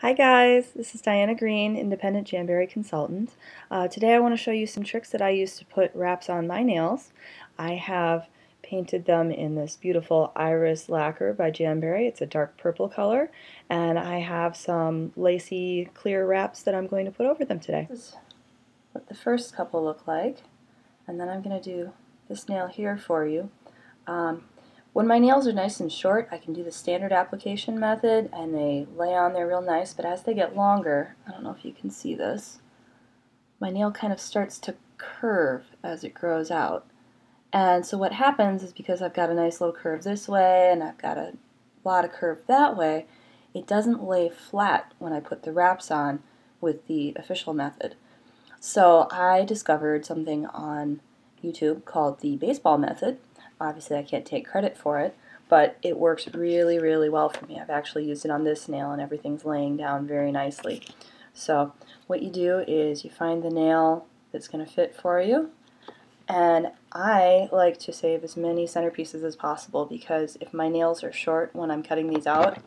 Hi guys, this is Diana Green, independent Jamberry consultant. Today I want to show you some tricks that I use to put wraps on my nails. I have painted them in this beautiful iris lacquer by Jamberry. It's a dark purple color, and I have some lacy clear wraps that I'm going to put over them today. This is what the first couple look like, and then I'm going to do this nail here for you. When my nails are nice and short, I can do the standard application method and they lay on there real nice, but as they get longer, I don't know if you can see this, my nail kind of starts to curve as it grows out. And so what happens is, because I've got a nice little curve this way and I've got a lot of curve that way, it doesn't lay flat when I put the wraps on with the official method. So I discovered something on YouTube called the baseball method. Obviously I can't take credit for it, but it works really, really well for me. I've actually used it on this nail and everything's laying down very nicely. So what you do is you find the nail that's going to fit for you, and I like to save as many centerpieces as possible, because if my nails are short when I'm cutting these out,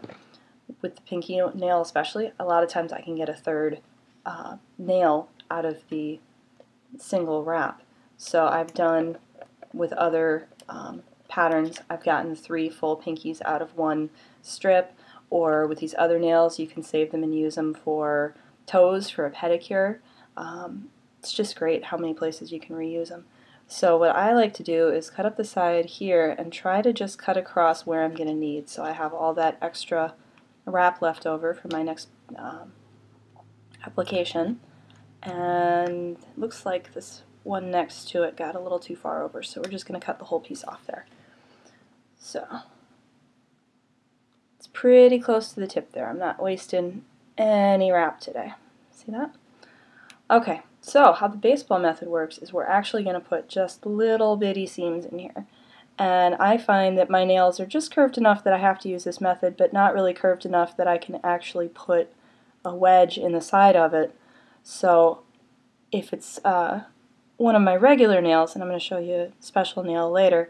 with the pinky nail especially, a lot of times I can get a third nail out of the single wrap. So I've done with other patterns, I've gotten 3 full pinkies out of one strip, or with these other nails you can save them and use them for toes for a pedicure. It's just great how many places you can reuse them. So what I like to do is cut up the side here and try to just cut across where I'm going to need, so I have all that extra wrap left over for my next application. And it looks like this one next to it got a little too far over, so we're just going to cut the whole piece off there. So it's pretty close to the tip there. I'm not wasting any wrap today. See that? Okay, so how the baseball method works is we're actually going to put just little bitty seams in here. And I find that my nails are just curved enough that I have to use this method, but not really curved enough that I can actually put a wedge in the side of it. So if it's one of my regular nails, and I'm going to show you a special nail later,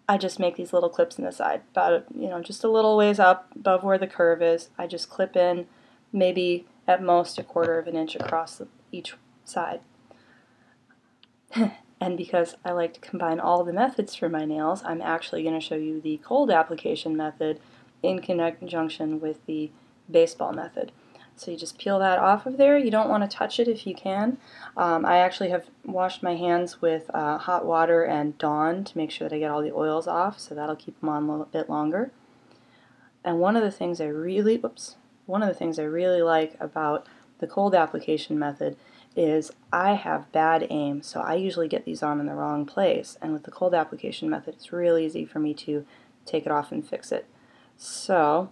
I just make these little clips in the side, about just a little ways up above where the curve is. I just clip in maybe at most 1/4 of an inch across each side. And because I like to combine all the methods for my nails, I'm actually going to show you the cold application method in conjunction with the baseball method. So you just peel that off of there. You don't want to touch it if you can. I actually have washed my hands with hot water and Dawn to make sure that I get all the oils off, so that'll keep them on a little bit longer. And one of the things I really like about the cold application method is I have bad aim, so I usually get these on in the wrong place, and with the cold application method it's really easy for me to take it off and fix it. So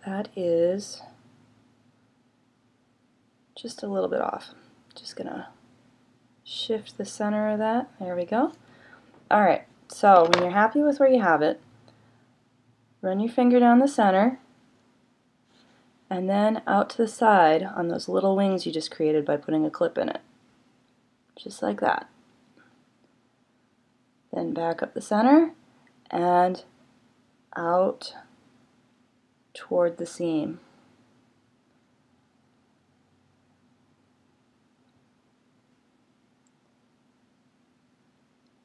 that is just a little bit off. Just gonna shift the center of that. There we go. Alright, so when you're happy with where you have it, run your finger down the center and then out to the side on those little wings you just created by putting a clip in it. Just like that. Then back up the center and out toward the seam.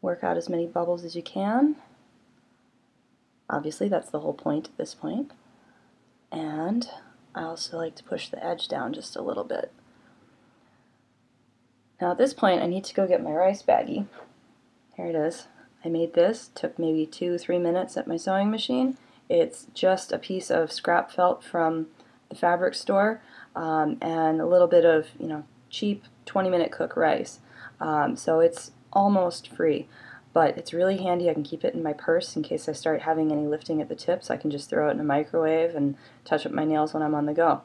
Work out as many bubbles as you can. Obviously that's the whole point at this point. And I also like to push the edge down just a little bit. Now at this point I need to go get my rice baggie. Here it is. I made this, took maybe 2-3 minutes at my sewing machine. It's just a piece of scrap felt from the fabric store and a little bit of cheap 20-minute cook rice. So it's almost free, but it's really handy. I can keep it in my purse in case I start having any lifting at the tips. I can just throw it in a microwave and touch up my nails when I'm on the go.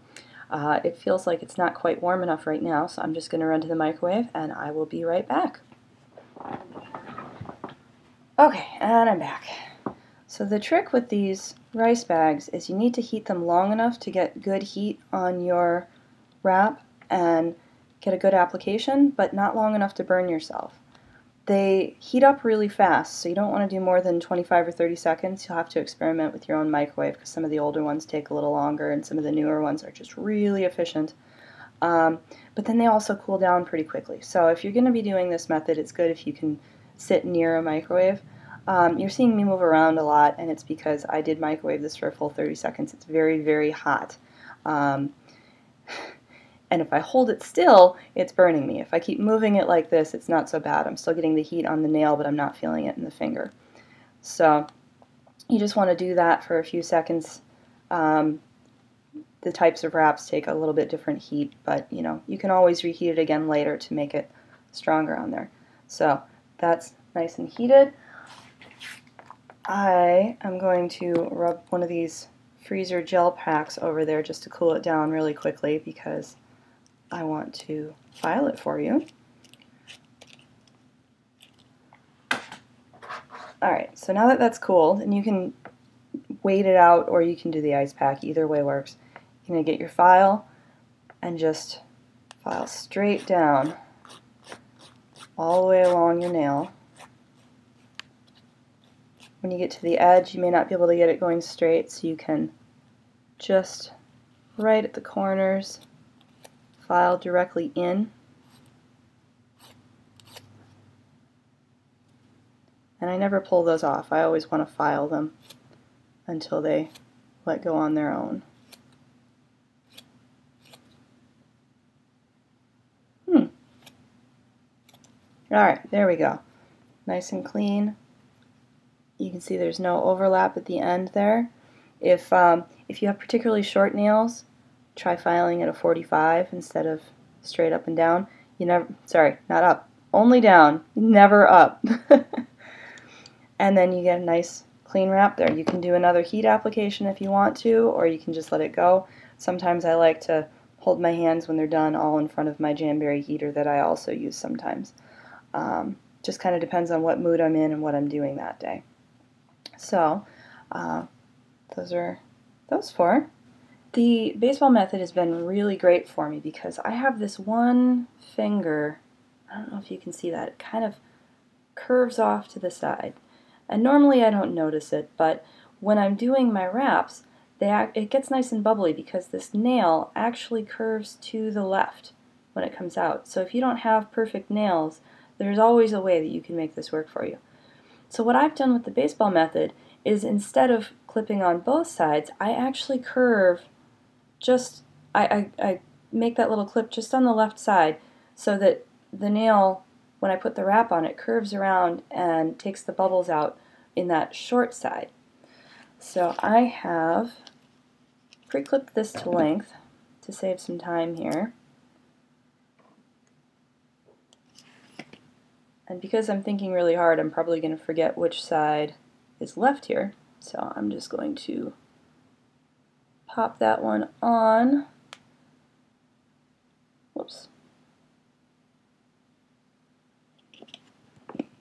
It feels like it's not quite warm enough right now, so I'm just going to run to the microwave and I will be right back. Okay, and I'm back. So the trick with these rice bags is you need to heat them long enough to get good heat on your wrap and get a good application, but not long enough to burn yourself. They heat up really fast, so you don't want to do more than 25 or 30 seconds. You'll have to experiment with your own microwave because some of the older ones take a little longer and some of the newer ones are just really efficient. But then they also cool down pretty quickly. So if you're going to be doing this method, it's good if you can sit near a microwave. You're seeing me move around a lot, and it's because I did microwave this for a full 30 seconds. It's very, very hot. And if I hold it still, it's burning me. If I keep moving it like this, it's not so bad. I'm still getting the heat on the nail, but I'm not feeling it in the finger. So you just want to do that for a few seconds. The types of wraps take a little bit different heat, but you can always reheat it again later to make it stronger on there. So that's nice and heated. I am going to rub one of these freezer gel packs over there just to cool it down really quickly because I want to file it for you. Alright, so now that that's cooled, and you can wait it out or you can do the ice pack, either way works. You're going to get your file and just file straight down all the way along your nail. When you get to the edge, you may not be able to get it going straight, so you can just right at the corners file directly in. And I never pull those off. I always want to file them until they let go on their own. Alright, there we go. Nice and clean. You can see there's no overlap at the end there. If you have particularly short nails, try filing at a 45 instead of straight up and down. Sorry, not up, only down, never up. And then you get a nice clean wrap there. You can do another heat application if you want to, or you can just let it go. Sometimes I like to hold my hands when they're done all in front of my Jamberry heater that I also use sometimes. Just kind of depends on what mood I'm in and what I'm doing that day. So, those are those four. The baseball method has been really great for me because I have this one finger, I don't know if you can see that, it kind of curves off to the side. And normally I don't notice it, but when I'm doing my wraps, it gets nice and bubbly because this nail actually curves to the left when it comes out. So if you don't have perfect nails, there's always a way that you can make this work for you. So what I've done with the baseball method is instead of clipping on both sides, I actually curve I make that little clip just on the left side so that the nail, when I put the wrap on it, curves around and takes the bubbles out in that short side. So I have pre-clipped this to length to save some time here. And because I'm thinking really hard, I'm probably going to forget which side is left here. So I'm just going to pop that one on. Whoops.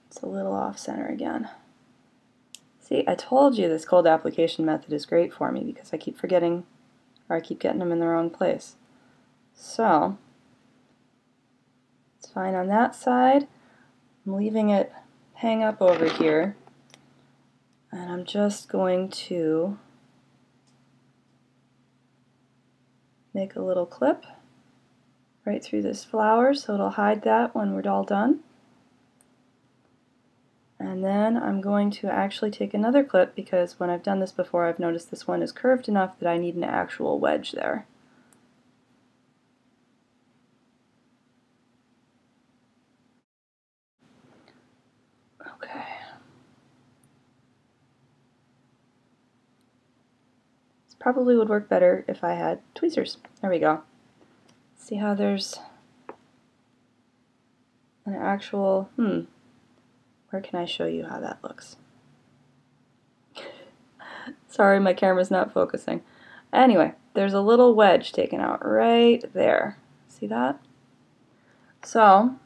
It's a little off center again. See, I told you this cold application method is great for me because I keep forgetting, or I keep getting them in the wrong place. So, it's fine on that side. I'm leaving it hang up over here, and I'm just going to make a little clip right through this flower so it'll hide that when we're all done. And then I'm going to actually take another clip because when I've done this before I've noticed this one is curved enough that I need an actual wedge there. Okay. This probably would work better if I had tweezers. There we go. See how there's an actual, where can I show you how that looks? Sorry, my camera's not focusing. Anyway, there's a little wedge taken out right there. See that? So,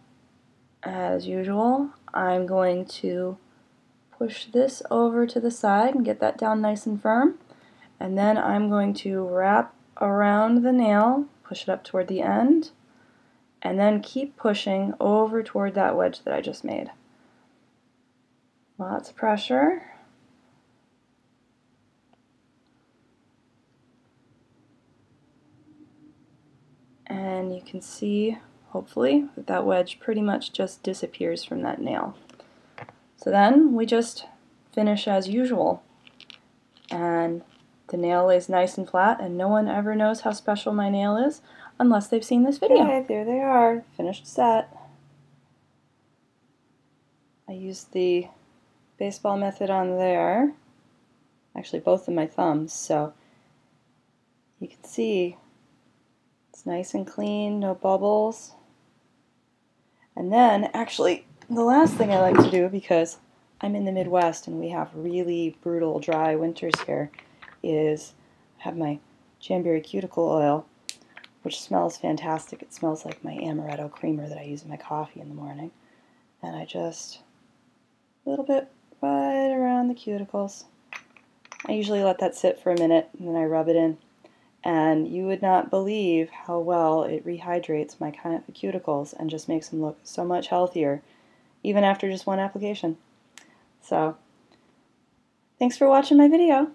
as usual, I'm going to push this over to the side and get that down nice and firm. And then I'm going to wrap around the nail, push it up toward the end, and then keep pushing over toward that wedge that I just made. Lots of pressure. And you can see, hopefully, that that wedge pretty much just disappears from that nail. So then we just finish as usual. And the nail lays nice and flat, and no one ever knows how special my nail is unless they've seen this video. Okay, there they are, finished set. I used the baseball method on there, actually both of my thumbs, so you can see it's nice and clean, no bubbles. And then, actually, the last thing I like to do, because I'm in the Midwest and we have really brutal dry winters here, is have my Jamberry cuticle oil, which smells fantastic. It smells like my amaretto creamer that I use in my coffee in the morning. And I just, a little bit right around the cuticles. I usually let that sit for a minute and then I rub it in. And you would not believe how well it rehydrates my cuticles and just makes them look so much healthier, even after just one application. So, thanks for watching my video.